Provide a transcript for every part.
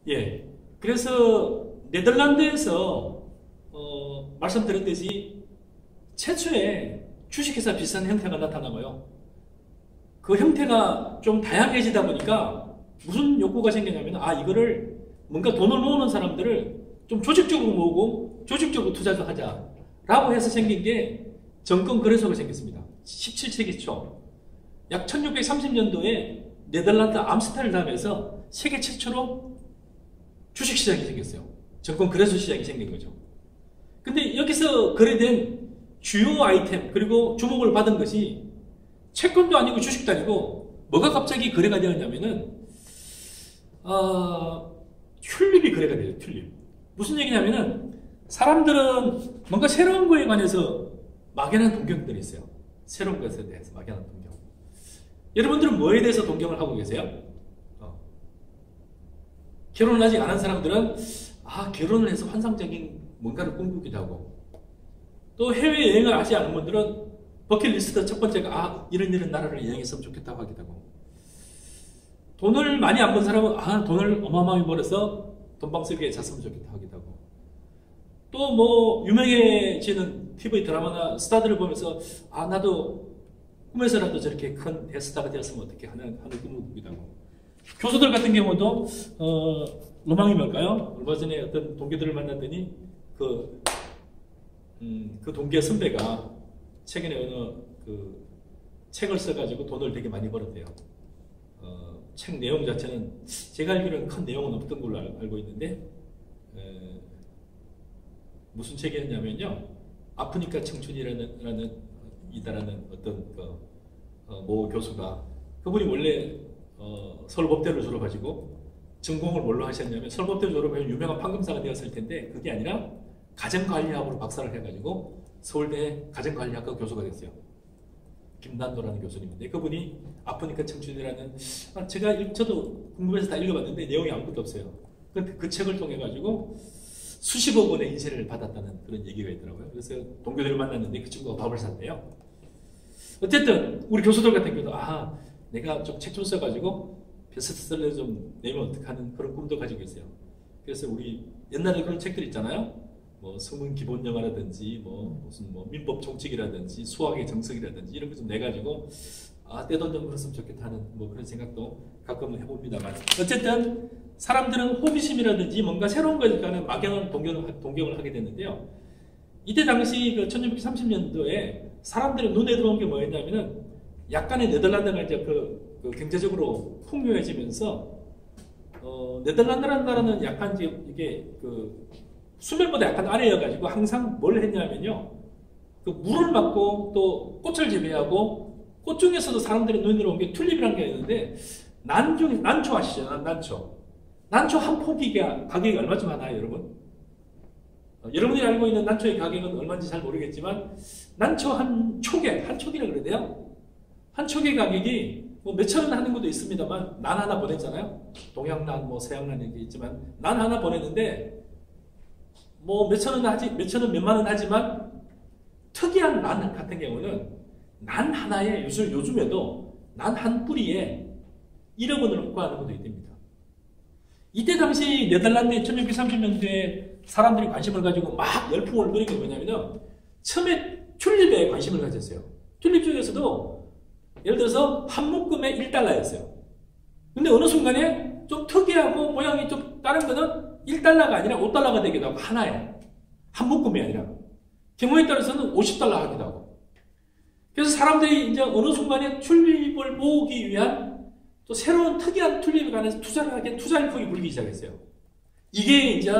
예. 그래서 네덜란드에서 말씀드렸듯이 최초의 주식회사 비슷한 형태가 나타나고요. 그 형태가 좀 다양해지다 보니까 무슨 욕구가 생기냐면 이거를 뭔가 돈을 모으는 사람들을 좀 조직적으로 모으고 조직적으로 투자도 하자라고 해서 생긴 게 정권거래소가 생겼습니다. 17세기 초 약 1630년도에 네덜란드 암스테르담에서 세계 최초로 주식시장이 생겼어요. 정권거래소 시장이 생긴 거죠. 근데 여기서 거래된 주요 아이템 그리고 주목을 받은 것이 채권도 아니고 주식도 아니고 뭐가 갑자기 거래가 되었냐면은 튤립이 거래가 돼요. 튤립. 무슨 얘기냐면은 사람들은 뭔가 새로운 거에 관해서 막연한 동경들이 있어요. 새로운 것에 대해서 막연한 동경. 여러분들은 뭐에 대해서 동경을 하고 계세요? 결혼을 아직 안 한 사람들은 결혼을 해서 환상적인 뭔가를 꿈꾸기도 하고, 또 해외여행을 아직 않은 분들은 버킷리스트 첫 번째가 이런 나라를 여행했으면 좋겠다고 하기도 하고, 돈을 많이 안 번 사람은 돈을 어마어마하게 벌어서 돈방석에 잤으면 좋겠다 하기도 하고, 또 뭐 유명해지는 TV 드라마나 스타들을 보면서 나도 꿈에서라도 저렇게 큰 대스타가 되었으면 어떻게 하는 꿈을 꾸기도 하고, 교수들 같은 경우도 로망이 뭘까요? 얼마 전에 어떤 동기들을 만났더니 그 동기의 선배가 최근에 어느 책을 써가지고 돈을 되게 많이 벌었대요. 책 내용 자체는 제가 알기로는 큰 내용은 없던 걸로 알고 있는데, 무슨 책이었냐면요, 아프니까 청춘이라는 어떤 모 교수가, 그분이 원래 서울법대를 졸업하시고 전공을 뭘로 하셨냐면, 서울법대를 졸업하면 유명한 판검사가 되었을 텐데 그게 아니라 가정관리학으로 박사를 해가지고 서울대 가정관리학과 교수가 됐어요. 김난도라는 교수님인데, 그분이 아프니까 청춘이라는, 저도 궁금해서 다 읽어봤는데 내용이 아무것도 없어요. 근데 그 책을 통해 가지고 수십억 원의 인세를 받았다는 그런 얘기가 있더라고요. 그래서 동료들을 만났는데 그 친구가 밥을 샀대요. 어쨌든 우리 교수들 같은 경우도 내가 좀 책 좀 써가지고 베스트셀러 좀 내면 어떡하는 그런 꿈도 가지고 있어요. 그래서 우리 옛날에 그런 책들 있잖아요. 뭐 성문 기본 영어라든지 무슨 민법 총칙이라든지 수학의 정석이라든지 이런 거 좀 내가지고 떼돈 좀 벌었으면 좋겠다 하는 그런 생각도 가끔은 해봅니다만, 어쨌든 사람들은 호기심이라든지 뭔가 새로운 것에 관한 막연한 동경을 하게 됐는데요. 이때 당시 1930년도에 사람들의 눈에 들어온 게 뭐였냐면은, 약간의 네덜란드가 이제 경제적으로 풍요해지면서, 네덜란드라는 나라는 약간 이게 수면보다 약간 아래여가지고 항상 뭘 했냐면요, 물을 맞고 또 꽃을 재배하고, 꽃 중에서도 사람들의 눈에 들어온 게 튤립이라는 게 있는데, 난초 아시죠? 난초 한 포기가 가격이 얼마쯤 하나요, 여러분? 여러분이 알고 있는 난초의 가격은 얼마인지 잘 모르겠지만, 난초 한 촉이라 그래야 돼요? 한 촉의 가격이 몇천 원 하는 것도 있습니다만, 난 하나 보냈잖아요? 동양난, 서양난 이렇게 있지만, 난 하나 보냈는데, 몇천 원, 몇만 원 하지만, 특이한 난 같은 경우는, 난 하나에, 요즘에도 난 한 뿌리에 1억 원을 구하는 것도 있답니다. 이때 당시 네덜란드 1630년대에 사람들이 관심을 가지고 막 열풍을 부린 게 뭐냐면요, 처음에 튤립에 관심을 가졌어요. 튤립 중에서도 예를 들어서 한 묶음에 1달러였어요. 근데 어느 순간에 좀 특이하고 모양이 좀 다른 거는 1달러가 아니라 5달러가 되기도 하고, 하나에 한 묶음이 아니라 경우에 따라서는 50달러 하기도 하고. 그래서 사람들이 이제 어느 순간에 튤립을 모으기 위한 또 새로운 특이한 튤립에 관해서 투자를 하기엔 투자 일풍이 불기 시작했어요. 이게 이제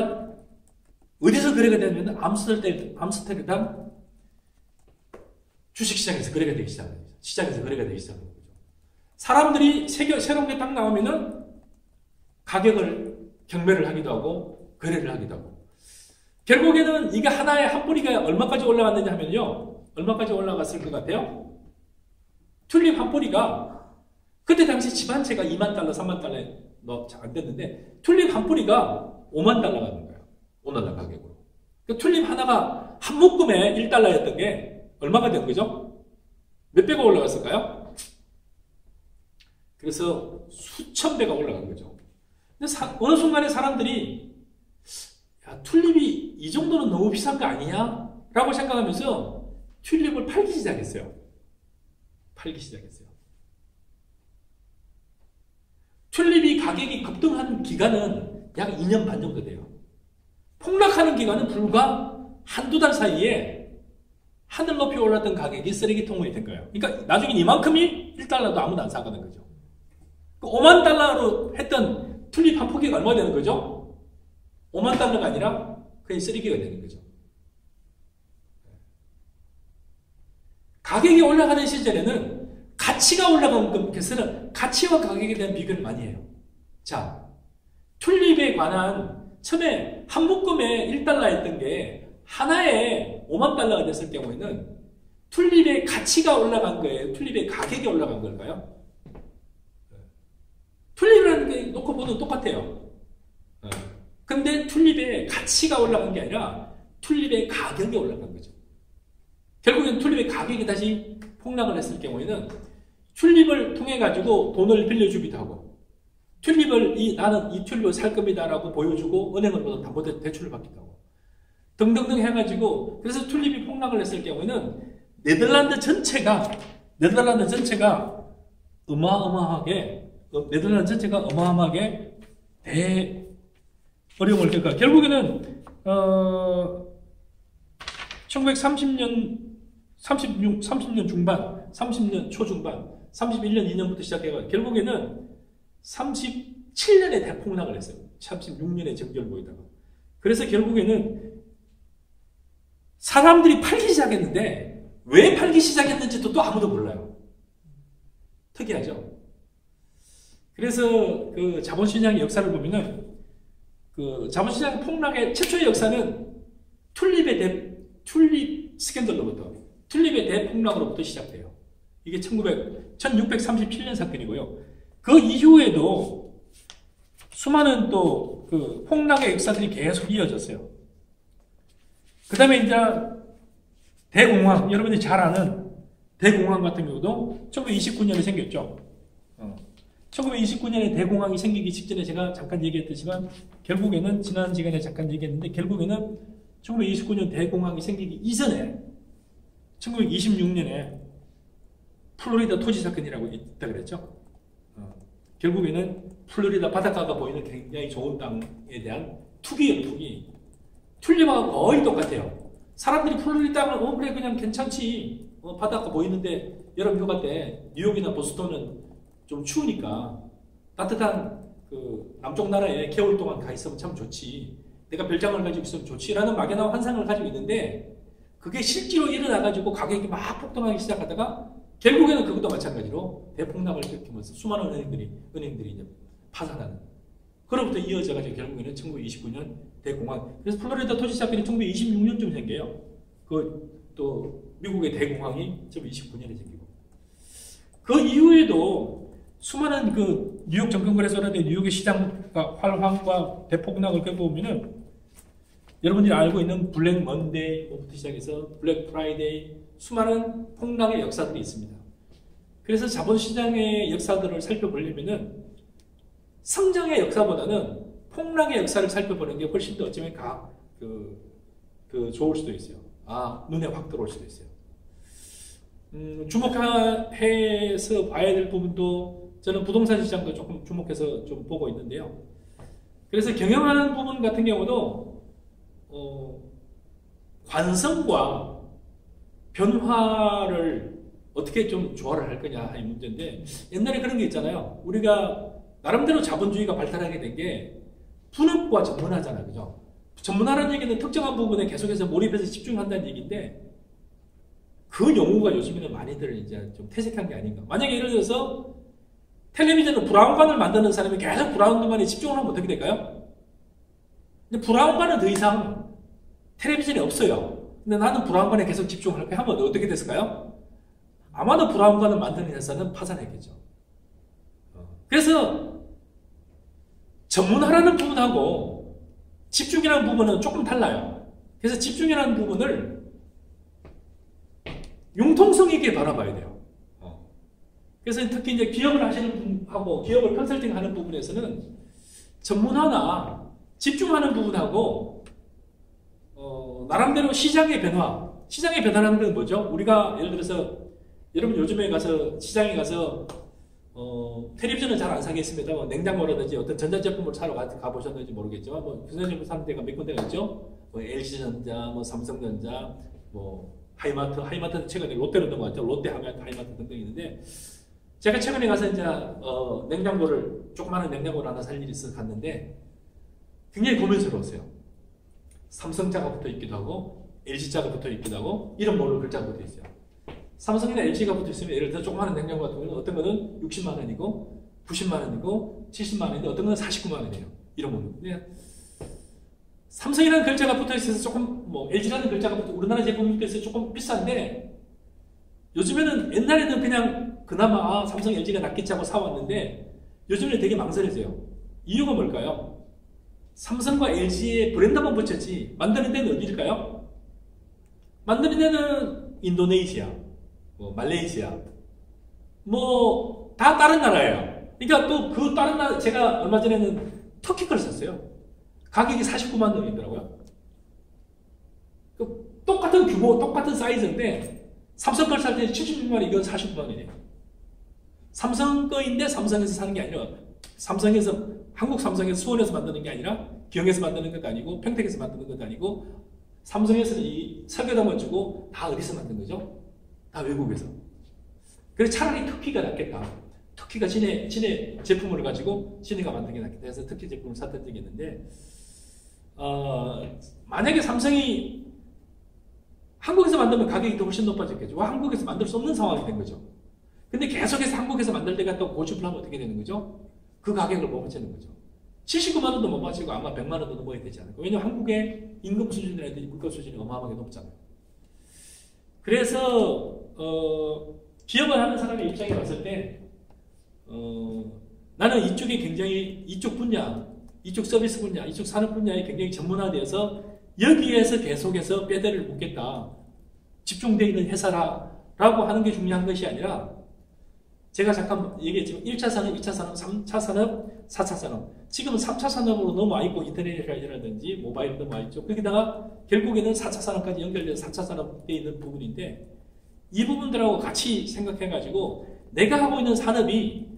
어디서 거래가 되냐면 암스테르담 주식시장에서 거래가 되기 시작합니다. 시장에서 거래가 되기 시작합니다. 사람들이 새로운 게 딱 나오면은 가격을 경매를 하기도 하고 거래를 하기도 하고, 결국에는 이게 하나에 한 뿌리가 얼마까지 올라갔느냐 하면요, 얼마까지 올라갔을 것 같아요? 튤립 한 뿌리가 그때 당시 집 한 채가 2만 달러, 3만 달러에 안 됐는데, 튤립 한 뿌리가 5만 달러가 된 거예요. 오늘날 가격으로. 그 튤립 하나가 한 묶음에 1달러였던 게 얼마가 된 거죠? 몇 배가 올라갔을까요? 그래서 수천 배가 올라간 거죠. 근데 어느 순간에 사람들이 야, 튤립이 이 정도는 너무 비싼 거 아니냐? 라고 생각하면서 튤립을 팔기 시작했어요. 팔기 시작했어요. 튤립이 가격이 급등한 기간은 약 2년 반 정도 돼요. 폭락하는 기간은 불과 한두 달 사이에 하늘 높이 올랐던 가격이 쓰레기통이 된 거예요. 그러니까 나중에 이만큼이 1달러도 아무도 안 사가는 거죠. 5만 달러로 했던 튤립 한 포기가 얼마 되는 거죠? 5만 달러가 아니라 그냥 쓰레기가 되는 거죠. 가격이 올라가는 시절에는 가치가 올라간 것은 가치와 가격에 대한 비교를 많이 해요. 자, 튤립에 관한 처음에 한 묶음에 1달러였던 게 하나에 5만 달러가 됐을 경우에는 튤립의 가치가 올라간 거예요? 튤립의 가격이 올라간 걸까요? 튤립이라는 게 놓고 보면 똑같아요. 근데 튤립의 가치가 올라간 게 아니라 튤립의 가격이 올라간 거죠. 결국엔 튤립의 가격이 다시 폭락을 했을 경우에는 튤립을 통해 가지고 돈을 빌려주기도 하고 나는 이 튤립을 살 겁니다 라고 보여주고 은행으로부터 담보대출을 받기도 하고 등등등 해가지고 그래서 튤립이 폭락을 했을 경우에는 네덜란드 전체가 어마어마하게 어려움을 겪어 결국에는 1930년 30년 중반 30년 초중반 31년 2년부터 시작해가 결국에는 37년에 대폭락을 했어요. 36년에 정결 보이다가 그래서 결국에는 사람들이 팔기 시작했는데 왜 팔기 시작했는지도 또 아무도 몰라요. 특이하죠. 그래서 그 자본시장의 역사를 보면은 그 자본시장 폭락의 최초의 역사는 튤립 스캔들로부터 튤립의 대폭락으로부터 시작돼요. 이게 1637년 사건이고요. 그 이후에도 수많은 또 그 폭락의 역사들이 계속 이어졌어요. 그 다음에 이제 대공황, 여러분들이 잘 아는 대공황 같은 경우도 1929년에 생겼죠. 1929년에 대공황이 생기기 직전에 제가 잠깐 얘기했듯이만 결국에는 지난 시간에 잠깐 얘기했는데 결국에는 1929년 대공황이 생기기 이전에 1926년에 플로리다 토지 사건이라고 있다 그랬죠. 결국에는 플로리다 바닷가가 보이는 굉장히 좋은 땅에 대한 투기예요, 투기. 튤립하고 거의 똑같아요. 사람들이 플로리다 땅을 그래 그냥 괜찮지. 바닷가 보이는데 여름 휴가 때 뉴욕이나 보스턴은 좀 추우니까 따뜻한 그 남쪽 나라에 겨울 동안 가 있으면 참 좋지. 내가 별장을 가지고 있으면 좋지라는 막연한 환상을 가지고 있는데 그게 실제로 일어나가지고 가격이 막 폭등하기 시작하다가 결국에는 그것도 마찬가지로 대폭락을 일으키면서 수많은 은행들이 이제 파산하는. 그로부터 이어져가지고 결국에는 1929년 대공황. 그래서 플로리다 토지 사건이 1926년쯤 생겨요. 또 미국의 대공황이 1929년에 생기고. 그 이후에도 수많은 그 뉴욕 정권거래소라든지 뉴욕의 시장과 활황과 대폭락을 겪어보면은 여러분들이 알고 있는 블랙 먼데이부터 시작해서 블랙 프라이데이 수많은 폭락의 역사들이 있습니다. 그래서 자본시장의 역사들을 살펴보려면은 성장의 역사보다는 폭락의 역사를 살펴보는 게 훨씬 더 어쩌면 좋을 수도 있어요. 눈에 확 들어올 수도 있어요. 주목해서 봐야 될 부분도 저는 부동산 시장도 조금 주목해서 좀 보고 있는데요. 그래서 경영하는 부분 같은 경우도 관성과 변화를 어떻게 좀 조화를 할 거냐 하는 문제인데 옛날에 그런 게 있잖아요. 우리가 나름대로 자본주의가 발달하게 된 게 분업과 전문화잖아요. 그죠? 전문화라는 얘기는 특정한 부분에 계속해서 몰입해서 집중한다는 얘기인데 그 용어가 요즘에는 많이들 이제 좀 퇴색한 게 아닌가. 만약에 예를 들어서 텔레비전은 브라운관을 만드는 사람이 계속 브라운관에 집중을 하면 어떻게 될까요? 근데 브라운관은 더 이상 텔레비전이 없어요. 근데 나는 브라운관에 계속 집중을 할까 하면 어떻게 됐을까요? 아마도 브라운관을 만드는 회사는 파산했겠죠. 그래서 전문화라는 부분하고 집중이라는 부분은 조금 달라요. 그래서 집중이라는 부분을 융통성 있게 바라봐야 돼요. 그래서 특히 이제 기업을 하시는 분하고 기업을 컨설팅 하는 부분에서는 전문화나 집중하는 부분하고 나름대로 시장의 변화라는 건 뭐죠? 우리가 예를 들어서 여러분 요즘에 가서 시장에 가서 텔레비전은 잘 안 사겠습니다. 뭐 냉장고라든지 어떤 전자제품을 사러 가보셨는지 모르겠지만 뭐 전자제품 사는 데가 몇 군데가 있죠? 뭐 LG전자, 뭐 삼성전자, 뭐 하이마트는 최근에 롯데로 넘어갔죠. 롯데, 하이마트 등등 있는데 제가 최근에 가서 이제 조그마한 냉장고를 하나 살 일이 있어서 갔는데 굉장히 고민스러웠어요. 삼성자가 붙어 있기도 하고 LG자가 붙어 있기도 하고 이름 모를 글자가 붙어 있어요. 삼성이나 LG가 붙어 있으면 예를 들어 조그마한 냉장고 같은 경우는 어떤 거는 60만 원이고 90만 원이고 70만 원인데 어떤 거는 49만 원이에요. 이런 거는. 근데 삼성이라는 글자가 붙어 있어서 조금 LG라는 글자가 우리나라 제품이 붙어 있어서 조금 비싼데 요즘에는 옛날에는 그냥 그나마 삼성 LG가 낫겠지 하고 사왔는데 요즘에는 되게 망설여져요. 이유가 뭘까요? 삼성과 LG의 브랜드만 붙였지 만드는 데는 어디일까요? 만드는 데는 인도네시아, 말레이시아 다 다른 나라예요. 그러니까 또 그 다른 나라 제가 얼마 전에는 터키 걸 샀어요. 가격이 49만 원이더라고요. 똑같은 규모, 똑같은 사이즈인데 삼성 걸 살 때 76만 원, 이건 49만 원이에요. 삼성 거인데 삼성에서 사는 게 아니라 한국 삼성에서 수원에서 만드는 게 아니라 기영에서 만드는 것도 아니고 평택에서 만드는 것도 아니고 삼성에서는 이 설계도만 주고 다 어디서 만든 거죠? 다 외국에서. 그래서 차라리 터키가 낫겠다. 터키가 지네 제품을 가지고 지네가 만든 게 낫겠다 해서 터키 제품을 샀던 적이 있는데 만약에 삼성이 한국에서 만들면 가격이 더 훨씬 높아졌겠죠. 한국에서 만들 수 없는 상황이 된 거죠. 근데 계속해서 한국에서 만들 때가 또 고집을 하면 어떻게 되는 거죠? 그 가격을 못 맞추는 거죠. 79만 원도 못 맞추고 아마 100만 원도 넘어야 되지 않을까. 왜냐면 한국의 임금 수준이라든지 물가 수준이 어마어마하게 높잖아요. 그래서 기업을 하는 사람의 입장에 봤을 때 나는 이쪽에 굉장히 이쪽 분야, 이쪽 서비스 분야, 이쪽 산업 분야에 굉장히 전문화되어서 여기에서 계속해서 뼈대를 묻겠다. 집중되어 있는 회사라고 하는 게 중요한 것이 아니라 제가 잠깐 얘기했지만 1차 산업, 2차 산업, 3차 산업, 4차 산업. 지금은 3차 산업으로 넘어와 있고 인터넷이라든지 모바일 넘어와 있죠. 거기다가 결국에는 4차 산업까지 연결돼서 4차 산업에 있는 부분인데 이 부분들하고 같이 생각해가지고 내가 하고 있는 산업이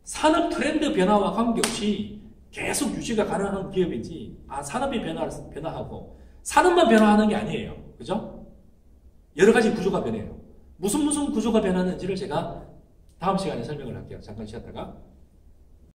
산업 트렌드 변화와 관계없이 계속 유지가 가능한 기업인지 산업이 변화하고 산업만 변화하는 게 아니에요. 그죠? 여러 가지 구조가 변해요. 무슨 구조가 변하는지를 제가 다음 시간에 설명을 할게요. 잠깐 쉬었다가.